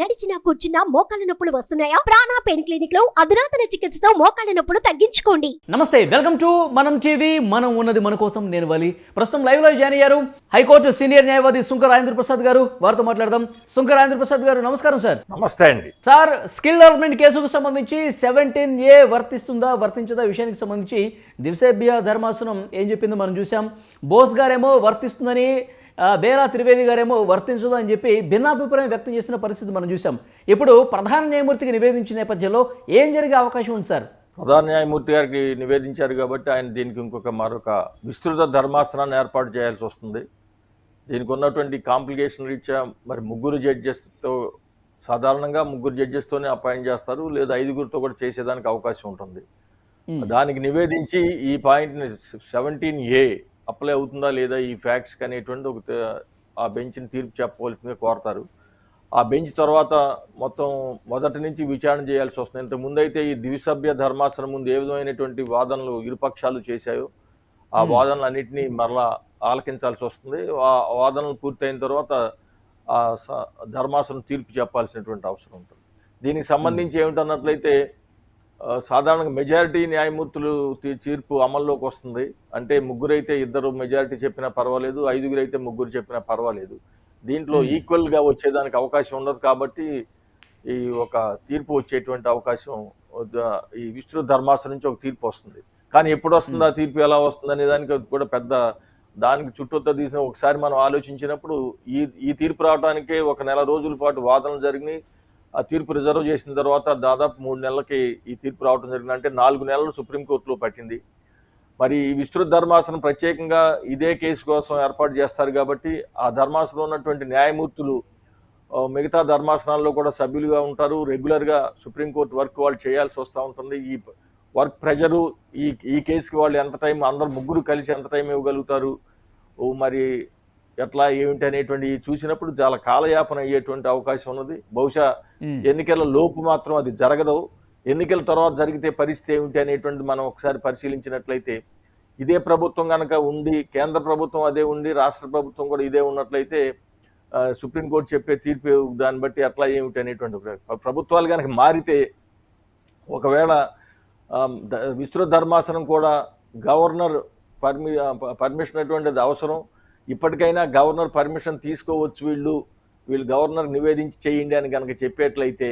నడిచినా కూర్చున్నా మోకాళ్ళ నొప్పులు వస్తున్నాయా? ప్రాణ పెయిన్ క్లినిక్ లో అధునాతన చికిత్సతో మోకాళ్ళ నొప్పులు తగ్గించుకోండి. నమస్తే, వెల్కమ్ టు మనం టీవీ. మనం ఉన్నది మన కోసం. నేను వలి. ప్రస్తుతం లైవ్ లో జాయిన్ అయ్యారు హైకోర్టు సీనియర్ న్యాయవాది సుంక రాజేంద్ర ప్రసాద్ గారు. వారితో మాట్లాడదాం. సుంక రాజేంద్ర ప్రసాద్ గారు, నమస్కారం సార్. నమస్తే అండి సార్. స్కిల్ డెవలప్మెంట్ కేసుకు సంబంధించి 17A వర్తిస్తుందా వర్తించదా విషయానికి సంబంధించి దిల్సేబియా ధర్మాసనం ఏం చెప్పిందో మనం చూసాం. బోస్ గారేమో వర్తిస్తుందని, బేరా త్రివేది గారేమో వర్తించదు అని చెప్పి భిన్నాభిప్రాయం వ్యక్తం చేసిన పరిస్థితి మనం చూసాం. ఇప్పుడు ప్రధాన న్యాయమూర్తికి నివేదించిన నేపథ్యంలో ఏం జరిగే అవకాశం ఉంది సార్? ప్రధాన న్యాయమూర్తి గారికి నివేదించారు కాబట్టి ఆయన దీనికి మరొక విస్తృత ధర్మాసనాన్ని ఏర్పాటు చేయాల్సి వస్తుంది. దీనికి ఉన్నటువంటి కాంప్లికేషన్ రీత్యా మరి ముగ్గురు జడ్జెస్తో, సాధారణంగా ముగ్గురు జడ్జెస్తోనే అపాయింట్ చేస్తారు, లేదా 5గురితో కూడా చేసేదానికి అవకాశం ఉంటుంది. దానికి నివేదించి ఈ పాయింట్ని 17A అప్లై అవుతుందా లేదా ఈ ఫ్యాక్ట్స్కి అనేటువంటి ఒక ఆ బెంచ్ని తీర్పు చెప్పవలసిందిగా కోరతారు. ఆ బెంచ్ తర్వాత మొత్తం మొదటి నుంచి విచారణ చేయాల్సి వస్తుంది. ఇంతకుముందు అయితే ఈ ద్విసభ్య ధర్మాసనం ముందు ఏ విధమైనటువంటి వాదనలు ఇరుపక్షాలు చేశాయో ఆ వాదనలు అన్నింటినీ మరలా ఆలకించాల్సి వస్తుంది. ఆ వాదనలు పూర్తయిన తర్వాత ఆ ధర్మాసనం తీర్పు చెప్పాల్సినటువంటి అవసరం ఉంటుంది. దీనికి సంబంధించి ఏమిటన్నట్లయితే సాధారణంగా మెజారిటీ న్యాయమూర్తులు తీర్పు అమల్లోకి వస్తుంది. అంటే ముగ్గురైతే ఇద్దరు మెజారిటీ చెప్పినా పర్వాలేదు, 5గురు అయితే ముగ్గురు చెప్పినా పర్వాలేదు. దీంట్లో ఈక్వల్గా వచ్చేదానికి అవకాశం ఉండదు. కాబట్టి ఈ ఒక తీర్పు వచ్చేటువంటి అవకాశం ఈ విస్తృత ధర్మాసనం నుంచి ఒక తీర్పు వస్తుంది. కానీ ఎప్పుడు వస్తుంది ఆ తీర్పు, ఎలా వస్తుంది అనే దానికి కూడా పెద్ద దానికి చుట్టూతో తీసిన ఒకసారి మనం ఆలోచించినప్పుడు ఈ తీర్పు రావడానికే 1 నెల రోజుల పాటు వాదనలు జరిగినాయి. ఆ తీర్పు రిజర్వ్ చేసిన తర్వాత దాదాపు 3 నెలలకి ఈ తీర్పు రావడం జరిగింది. అంటే 4 నెలలు సుప్రీంకోర్టులో పట్టింది. మరి ఈ విస్తృత ధర్మాసనం ప్రత్యేకంగా ఇదే కేసు కోసం ఏర్పాటు చేస్తారు కాబట్టి ఆ ధర్మాసనం ఉన్నటువంటి న్యాయమూర్తులు మిగతా ధర్మాసనాల్లో కూడా సభ్యులుగా ఉంటారు. రెగ్యులర్గా సుప్రీంకోర్టు వర్క్ వాళ్ళు చేయాల్సి వస్తూ ఉంటుంది. ఈ వర్క్ ప్రెజరు ఈ కేసుకి వాళ్ళు ఎంత టైం, అందరు ముగ్గురు కలిసి ఎంత టైం ఇవ్వగలుగుతారు, మరి ఎట్లా ఏమిటి అనేటువంటి చూసినప్పుడు చాలా కాలయాపన అయ్యేటువంటి అవకాశం ఉన్నది. బహుశా ఎన్నికల లోపు మాత్రం అది జరగదు. ఎన్నికల తర్వాత జరిగితే పరిస్థితి ఏమిటి అనేటువంటి మనం ఒకసారి పరిశీలించినట్లయితే, ఇదే ప్రభుత్వం కనుక ఉండి, కేంద్ర ప్రభుత్వం అదే ఉండి, రాష్ట్ర ప్రభుత్వం కూడా ఇదే ఉన్నట్లయితే సుప్రీంకోర్టు చెప్పే తీర్పు దాన్ని బట్టి ఎట్లా ఏమిటి అనేటువంటి ప్రభుత్వాలు కనుక మారితే, ఒకవేళ విస్తృత ధర్మాసనం కూడా గవర్నర్ పర్మిషన్ అటువంటిది అవసరం. ఇప్పటికైనా గవర్నర్ పర్మిషన్ తీసుకోవచ్చు, వీళ్ళు గవర్నర్ నివేదించి చేయండి అని కనుక చెప్పేట్లయితే,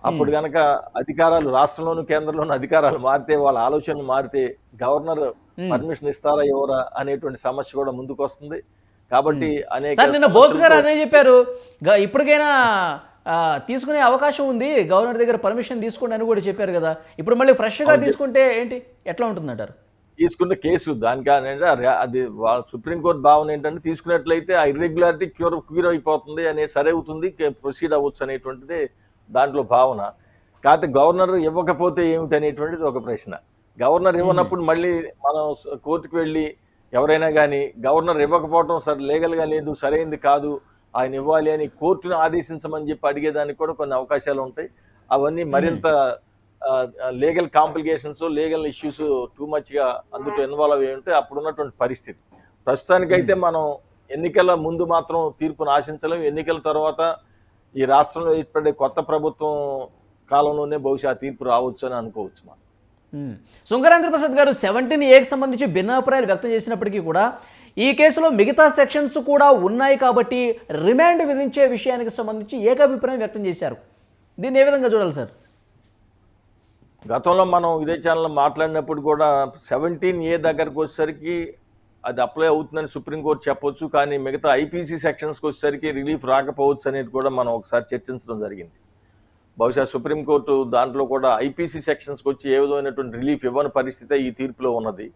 అప్పుడు కనుక అధికారాలు రాష్ట్రంలోను కేంద్రంలోను అధికారాలు మారితే, వాళ్ళ ఆలోచనలు మారితే గవర్నర్ పర్మిషన్ ఇస్తారా ఎవరా అనేటువంటి సమస్య కూడా ముందుకు వస్తుంది. కాబట్టి నిన్న బోస్ గారు అదే చెప్పారు, ఇప్పటికైనా తీసుకునే అవకాశం ఉంది, గవర్నర్ దగ్గర పర్మిషన్ తీసుకోండి అని కూడా చెప్పారు కదా. ఇప్పుడు మళ్ళీ ఫ్రెష్గా తీసుకుంటే ఏంటి, ఎట్లా ఉంటుందంటారు? తీసుకున్న కేసు దానికంటే అది సుప్రీంకోర్టు భావన ఏంటంటే, తీసుకున్నట్లయితే ఆ ఇర్రెగ్యులారిటీ క్యూర్ అయిపోతుంది అనే సరే అవుతుంది, ప్రొసీడ్ అవ్వచ్చు అనేటువంటిది దాంట్లో భావన. కాకపోతే గవర్నర్ ఇవ్వకపోతే ఏమిటి అనేటువంటిది ఒక ప్రశ్న. గవర్నర్ ఇవ్వనప్పుడు మళ్ళీ మనం కోర్టుకు వెళ్ళి ఎవరైనా కానీ గవర్నర్ ఇవ్వకపోవడం సరే లీగల్గా లేదు, సరైనది కాదు, ఆయన ఇవ్వాలి అని కోర్టును ఆదేశించమని చెప్పి అడిగేదానికి కూడా కొన్ని అవకాశాలు ఉంటాయి. అవన్నీ మరింత legal complications, legal issues too మచ్గా అందులో ఇన్వాల్వ్ అయ్యి ఉంటే అప్పుడు ఉన్నటువంటి పరిస్థితి. ప్రస్తుతానికైతే మనం ఎన్నికల ముందు మాత్రం తీర్పును ఆశించలేం. ఎన్నికల తర్వాత ఈ రాష్ట్రంలో ఏర్పడే కొత్త ప్రభుత్వం కాలంలోనే బహుశా తీర్పు రావచ్చు అని అనుకోవచ్చు మనం. సుంకరాజేంద్ర ప్రసాద్ గారు, 17Aకి సంబంధించి భిన్నాభిప్రాయాలు వ్యక్తం చేసినప్పటికీ కూడా ఈ కేసులో మిగతా సెక్షన్స్ కూడా ఉన్నాయి కాబట్టి రిమాండ్ విధించే విషయానికి సంబంధించి ఏకాభిప్రాయం వ్యక్తం చేశారు. దీన్ని ఏ విధంగా చూడాలి సార్? గతంలో మనం ఇదే ఛానల్లో మాట్లాడినప్పుడు కూడా 17A దగ్గరకు వచ్చేసరికి అది అప్లై అవుతుందని సుప్రీంకోర్టు చెప్పొచ్చు, కానీ మిగతా IPC సెక్షన్స్కి వచ్చేసరికి రిలీఫ్ రాకపోవచ్చు అనేది కూడా మనం ఒకసారి చర్చించడం జరిగింది. బహుశా సుప్రీంకోర్టు దాంట్లో కూడా IPC సెక్షన్స్కి వచ్చి ఏ విధమైనటువంటి రిలీఫ్ ఇవ్వని పరిస్థితి ఈ తీర్పులో ఉన్నది.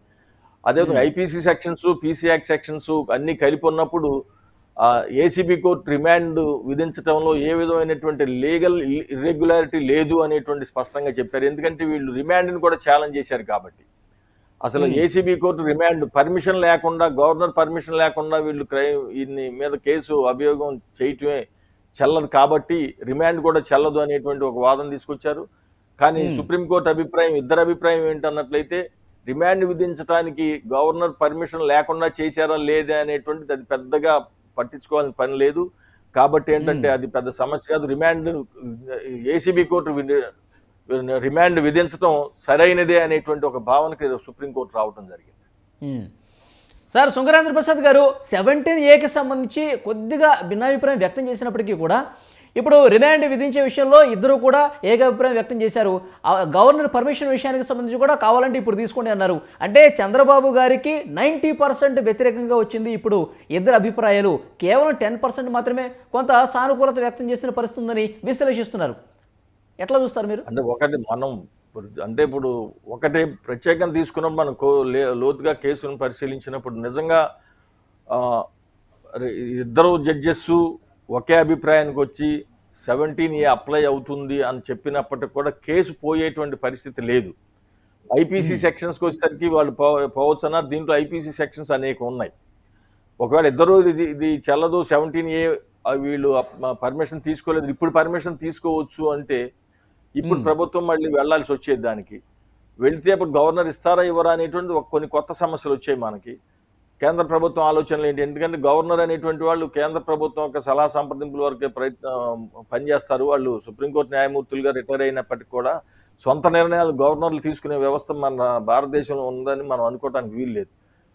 అదేవిధంగా IPC sections, PC act sections అన్నీ కలిపి ఉన్నప్పుడు ACB కోర్టు రిమాండ్ విధించడంలో ఏ విధమైనటువంటి లీగల్ ఇర్రెగ్యులారిటీ లేదు అనేటువంటి స్పష్టంగా చెప్పారు. ఎందుకంటే వీళ్ళు రిమాండ్ని కూడా ఛాలెంజ్ చేశారు కాబట్టి. అసలు ACB కోర్టు రిమాండ్ పర్మిషన్ లేకుండా, గవర్నర్ పర్మిషన్ లేకుండా వీళ్ళు దీని మీద కేసు అభియోగం చేయటమే చెల్లదు కాబట్టి రిమాండ్ కూడా చెల్లదు అనేటువంటి ఒక వాదన తీసుకొచ్చారు. కానీ సుప్రీంకోర్టు అభిప్రాయం, ఇద్దరు అభిప్రాయం ఏంటన్నట్లయితే, రిమాండ్ విధించడానికి గవర్నర్ పర్మిషన్ లేకుండా చేశారా లేదా అనేటువంటిది అది పెద్దగా పట్టించుకోవాల్సిన పని లేదు. కాబట్టి ఏంటంటే అది పెద్ద సమస్య కాదు. ఏసీబీ కోర్టు రిమాండ్ విధించడం సరైనదే అనేటువంటి ఒక భావనకి సుప్రీంకోర్టు రావడం జరిగింది. సార్, శృంగరేంద్ర ప్రసాద్ గారు 17A సంబంధించి కొద్దిగా భిన్నాభిప్రాయం వ్యక్తం చేసినప్పటికీ కూడా ఇప్పుడు రిమాండ్ విధించే విషయంలో ఇద్దరు కూడా ఏకాభిప్రాయం వ్యక్తం చేశారు. గవర్నర్ పర్మిషన్ విషయానికి సంబంధించి కూడా కావాలంటే ఇప్పుడు తీసుకోండి అన్నారు. అంటే చంద్రబాబు గారికి 90% వ్యతిరేకంగా వచ్చింది. ఇప్పుడు ఇద్దరు అభిప్రాయాలు కేవలం 10% మాత్రమే కొంత సానుకూలత వ్యక్తం చేసిన పరిస్థితి ఉందని విశ్లేషిస్తున్నారు. ఎట్లా చూస్తారు మీరు? అంటే ఇప్పుడు ఒకటి ప్రత్యేకంగా తీసుకున్నప్పుడు మనం లోతుగా కేసును పరిశీలించినప్పుడు నిజంగా ఇద్దరు జడ్జెస్ ఒకే అభిప్రాయానికి వచ్చి 17A అప్లై అవుతుంది అని చెప్పినప్పటికి కూడా కేసు పోయేటువంటి పరిస్థితి లేదు. ఐపీసీ సెక్షన్స్కి వచ్చేసరికి వాళ్ళు పోవచ్చన్నారు. దీంట్లో ఐపీసీ సెక్షన్స్ అనేక ఉన్నాయి. ఒకవేళ ఇద్దరు ఇది చెల్లదు, 17A వీళ్ళు పర్మిషన్ తీసుకోలేదు, ఇప్పుడు పర్మిషన్ తీసుకోవచ్చు అంటే ఇప్పుడు ప్రభుత్వం మళ్ళీ వెళ్లాల్సి వచ్చేది. దానికి వెళితే అప్పుడు గవర్నర్ ఇస్తారా ఇవ్వరా అనేటువంటి కొన్ని కొత్త సమస్యలు వచ్చాయి మనకి. కేంద్ర ప్రభుత్వం ఆలోచనలు ఏంటి? ఎందుకంటే గవర్నర్ అనేటువంటి వాళ్ళు కేంద్ర ప్రభుత్వం యొక్క సలహా సంప్రదింపుల వరకే పనిచేస్తారు. వాళ్ళు సుప్రీంకోర్టు న్యాయమూర్తులుగా రిటైర్ అయినప్పటికీ కూడా సొంత నిర్ణయాలు గవర్నర్లు తీసుకునే వ్యవస్థ మన భారతదేశంలో ఉందని మనం అనుకోవడానికి వీలు లేదు.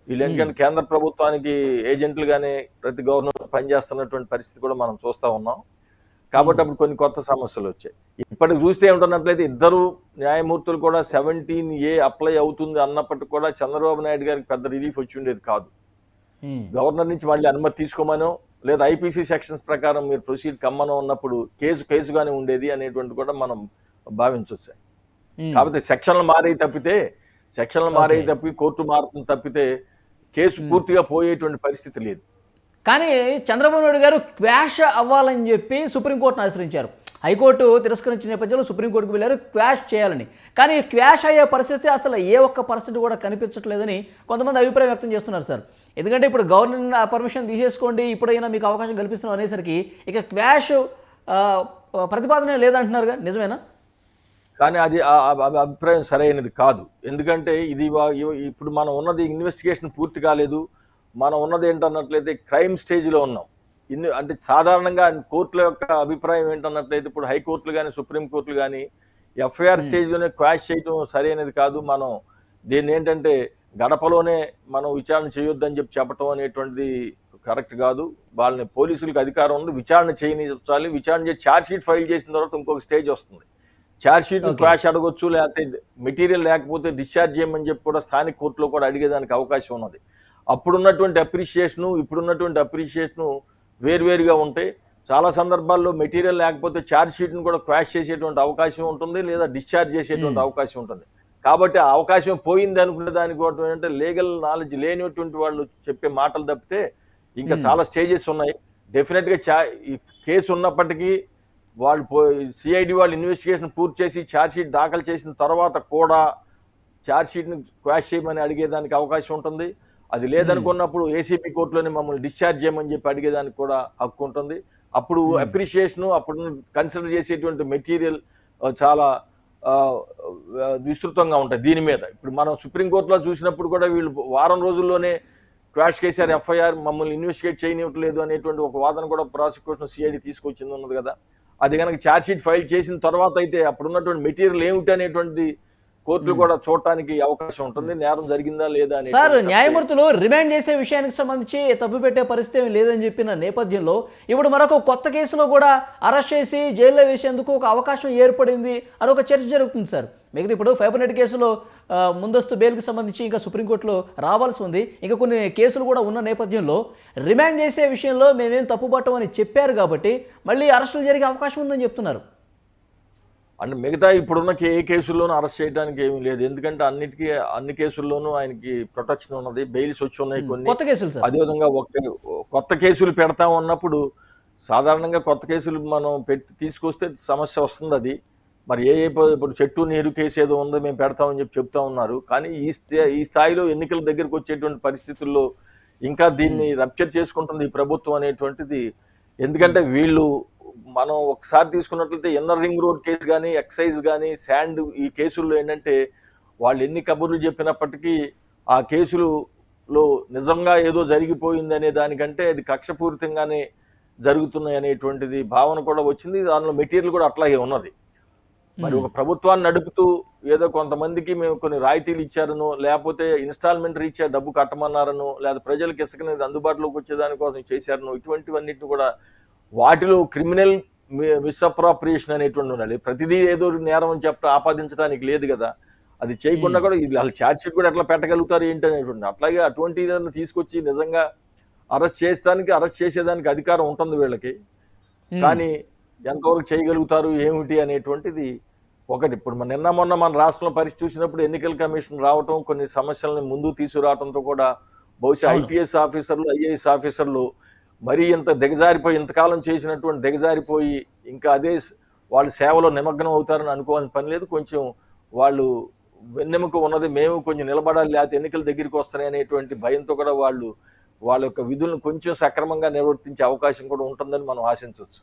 వీళ్ళు ఎందుకంటే కేంద్ర ప్రభుత్వానికి ఏజెంట్లుగానే ప్రతి గవర్నర్ పనిచేస్తున్నటువంటి పరిస్థితి కూడా మనం చూస్తూ ఉన్నాం. కాబట్టి అప్పుడు కొన్ని కొత్త సమస్యలు వచ్చాయి. ఇప్పటికి చూస్తే ఏమిటన్నట్లయితే ఇద్దరు న్యాయమూర్తులు కూడా 17A అప్లై అవుతుంది అన్నప్పటికీ కూడా చంద్రబాబు నాయుడు గారికి పెద్ద రిలీఫ్ వచ్చి ఉండేది కాదు. గవర్నర్ నుంచి మళ్ళీ అనుమతి తీసుకోమనో లేదా ఐపీసీ సెక్షన్స్ ప్రకారం మీరు ప్రొసీడ్ కమ్మనో ఉన్నప్పుడు కేసుగానే ఉండేది అనేటువంటి కూడా మనం భావించవచ్చు. కాబట్టి సెక్షన్లు మారే తప్పి కోర్టు మారుతుంది తప్పితే కేసు పూర్తిగా పోయేటువంటి పరిస్థితి లేదు. కానీ చంద్రబాబు నాయుడు గారు క్వాష్ అవ్వాలని చెప్పి సుప్రీంకోర్టును ఆశ్రయించారు. హైకోర్టు తిరస్కరించిన నేపథ్యంలో సుప్రీంకోర్టుకు వెళ్ళారు క్వాష్ చేయాలని. కానీ క్వాష్ అయ్యే పరిస్థితి అసలు ఏ ఒక్క పరిస్థితి కూడా కనిపించట్లేదని కొంతమంది అభిప్రాయం వ్యక్తం చేస్తున్నారు సార్. ఎందుకంటే ఇప్పుడు గవర్నర్ పర్మిషన్ తీసేసుకోండి, ఇప్పుడైనా మీకు అవకాశం కల్పిస్తున్నాం అనేసరికి ఇక క్వాష్ ప్రతిపాదన లేదంటున్నారుగా, నిజమేనా? కానీ అది అభిప్రాయం సరైనది కాదు. ఎందుకంటే ఇది ఇప్పుడు మనం ఉన్నది ఇన్వెస్టిగేషన్ పూర్తి కాలేదు. మనం ఉన్నది ఏంటన్నట్లయితే క్రైమ్ స్టేజ్లో ఉన్నాం. అంటే సాధారణంగా కోర్టుల యొక్క అభిప్రాయం ఏంటన్నట్లయితే ఇప్పుడు హైకోర్టులు కానీ సుప్రీంకోర్టులు కానీ ఎఫ్ఐఆర్ స్టేజ్లోనే క్వాష్ చేయడం సరైనది కాదు. మనం దీన్ని ఏంటంటే గడపలోనే మనం విచారణ చేయొద్దని చెప్పటం అనేటువంటిది కరెక్ట్ కాదు. వాళ్ళని పోలీసులకు అధికారం ఉంది, విచారణ చేయనిచ్చాలి. విచారణ చేసి ఛార్జ్ షీట్ ఫైల్ చేసిన తర్వాత ఇంకొక స్టేజ్ వస్తుంది. ఛార్జ్ షీట్ క్వాష్ అడగొచ్చు, లేకపోతే మెటీరియల్ లేకపోతే డిశ్చార్జ్ చేయమని చెప్పి కూడా స్థానిక కోర్టులో కూడా అడిగేదానికి అవకాశం ఉన్నది. అప్పుడున్నటువంటి అప్రిషియేషను ఇప్పుడున్నటువంటి అప్రిషియేషను వేరువేరుగా ఉంటాయి. చాలా సందర్భాల్లో మెటీరియల్ లేకపోతే ఛార్జ్ షీట్ను కూడా క్వాష్ చేసేటువంటి అవకాశం ఉంటుంది, లేదా డిశ్చార్జ్ చేసేటువంటి అవకాశం ఉంటుంది. కాబట్టి ఆ అవకాశం పోయింది అనుకునే దానికి అంటే లీగల్ నాలెడ్జ్ లేనిటువంటి వాళ్ళు చెప్పే మాటలు తప్పితే ఇంకా చాలా స్టేజెస్ ఉన్నాయి. డెఫినెట్గా ఈ కేసు ఉన్నప్పటికీ వాళ్ళు సిఐడి వాళ్ళు ఇన్వెస్టిగేషన్ పూర్తి చేసి ఛార్జ్ షీట్ దాఖలు చేసిన తర్వాత కూడా ఛార్జ్ షీట్ని క్వాష్ చేయమని అడిగేదానికి అవకాశం ఉంటుంది. అది లేదనుకున్నప్పుడు ఏసీపీ కోర్టులోనే మమ్మల్ని డిశ్చార్జ్ చేయమని చెప్పి అడిగేదానికి కూడా హక్కు ఉంటుంది. అప్పుడు అప్రిషియేషను అప్పుడు కన్సిడర్ చేసేటువంటి మెటీరియల్ చాలా విస్తృతంగా ఉంటాయి దీని మీద. ఇప్పుడు మనం సుప్రీంకోర్టులో చూసినప్పుడు కూడా వీళ్ళు వారం రోజుల్లోనే క్వాష్ చేశారు ఎఫ్ఐఆర్, మమ్మల్ని ఇన్వెస్టిగేట్ చేయనివ్వట్లేదు అనేటువంటి ఒక వాదన కూడా ప్రాసిక్యూషన్ సిఐడి తీసుకొచ్చింది ఉన్నది కదా. అది కనుక ఛార్జ్ షీట్ ఫైల్ చేసిన తర్వాత అయితే అప్పుడున్నటువంటి మెటీరియల్ ఏమిటి అనేటువంటిది కోర్టులు కూడా చూడటానికి అవకాశం ఉంటుంది, నేరం జరిగిందా లేదా అని. సార్, న్యాయమూర్తులు రిమాండ్ చేసే విషయానికి సంబంధించి తప్పు పెట్టే పరిస్థితి ఏమి లేదని చెప్పిన నేపథ్యంలో ఇప్పుడు మరొక కొత్త కేసులో కూడా అరెస్ట్ చేసి జైల్లో వేసేందుకు ఒక అవకాశం ఏర్పడింది అని ఒక చర్చ జరుగుతుంది సార్. మిగతా ఇప్పుడు ఫైబర్ నెట్ కేసులో ముందస్తు బెయిల్కి సంబంధించి ఇంకా సుప్రీంకోర్టులో రావాల్సి ఉంది. ఇంకా కొన్ని కేసులు కూడా ఉన్న నేపథ్యంలో రిమాండ్ చేసే విషయంలో మేమేం తప్పుపట్టమని చెప్పారు కాబట్టి మళ్ళీ అరెస్టులు జరిగే అవకాశం ఉందని చెప్తున్నారు. అంటే మిగతా ఇప్పుడున్న ఏ కేసుల్లోనూ అరెస్ట్ చేయడానికి ఏమీ లేదు. ఎందుకంటే అన్ని కేసుల్లోనూ ఆయనకి ప్రొటెక్షన్ ఉన్నది, బెయిల్స్ వచ్చి ఉన్నాయి కొన్ని కొత్త కేసులు. అదేవిధంగా కొత్త కేసులు పెడతా ఉన్నప్పుడు సాధారణంగా కొత్త కేసులు మనం తీసుకొస్తే సమస్య వస్తుంది. అది మరి ఇప్పుడు చెట్టు నీరు కేసు ఏదో ఉందో మేము పెడతామని చెప్తా ఉన్నారు. కానీ ఈ స్థాయిలో ఎన్నికల దగ్గరకు వచ్చేటువంటి పరిస్థితుల్లో ఇంకా దీన్ని రప్చర్ చేసుకుంటుంది ఈ ప్రభుత్వం అనేటువంటిది. ఎందుకంటే వీళ్ళు మనం ఒకసారి తీసుకున్నట్లయితే ఇన్నర్ రింగ్ రోడ్ కేసు కానీ ఎక్సైజ్ కానీ శాండ్ ఈ కేసుల్లో ఏంటంటే వాళ్ళు ఎన్ని కబుర్లు చెప్పినప్పటికీ ఆ కేసులలో నిజంగా ఏదో జరిగిపోయింది అనే దానికంటే అది కక్షపూరితంగానే జరుగుతున్నాయి అనేటువంటిది భావన కూడా వచ్చింది. దానిలో మెటీరియల్ కూడా అట్లాగే ఉన్నది. మరి ఒక ప్రభుత్వాన్ని నడుపుతూ ఏదో కొంతమందికి మేము కొన్ని రాయితీలు ఇచ్చారనో, లేకపోతే ఇన్స్టాల్మెంట్ రీత్యా డబ్బు కట్టమన్నారనో, లేదా ప్రజలకు ఇసుక అనేది అందుబాటులోకి వచ్చేదానికోసం చేశారనో, ఇటువంటివన్నిటిని కూడా వాటిలో క్రిమినల్ మిస్అప్రాప్రియేషన్ అనేటువంటి ఉండాలి. ప్రతిదీ ఏదో నేరం అని ఆపాదించడానికి లేదు కదా. అది చేయకుండా కూడా వాళ్ళ ఛార్జ్ షీట్ కూడా ఎట్లా పెట్టగలుగుతారు ఏంటి అనేటువంటి. అట్లాగే అటువంటి ఏదైనా తీసుకొచ్చి నిజంగా అరెస్ట్ చేసేదానికి అధికారం ఉంటుంది వీళ్ళకి. కానీ ఎంతవరకు చేయగలుగుతారు ఏమిటి అనేటువంటిది ఒకటి. ఇప్పుడు మొన్న మన రాష్ట్రంలో పరిస్థితి చూసినప్పుడు ఎన్నికల కమిషన్ రావటం, కొన్ని సమస్యలను ముందు తీసుకురావడంతో కూడా బహుశా ఐపీఎస్ ఆఫీసర్లు, ఐఏఎస్ ఆఫీసర్లు మరీ ఇంతకాలం చేసినటువంటి దిగజారిపోయి ఇంకా అదే వాళ్ళ సేవలో నిమగ్నం అవుతారని అనుకోవాల్సిన పని లేదు. కొంచెం వాళ్ళు వెన్నెముక ఉన్నది, మేము కొంచెం నిలబడాలి, లేకపోతే ఎన్నికల దగ్గరికి వస్తున్నాయి అనేటువంటి భయంతో కూడా వాళ్ళ యొక్క విధులను కొంచెం సక్రమంగా నిర్వర్తించే అవకాశం కూడా ఉంటుందని మనం ఆశించవచ్చు.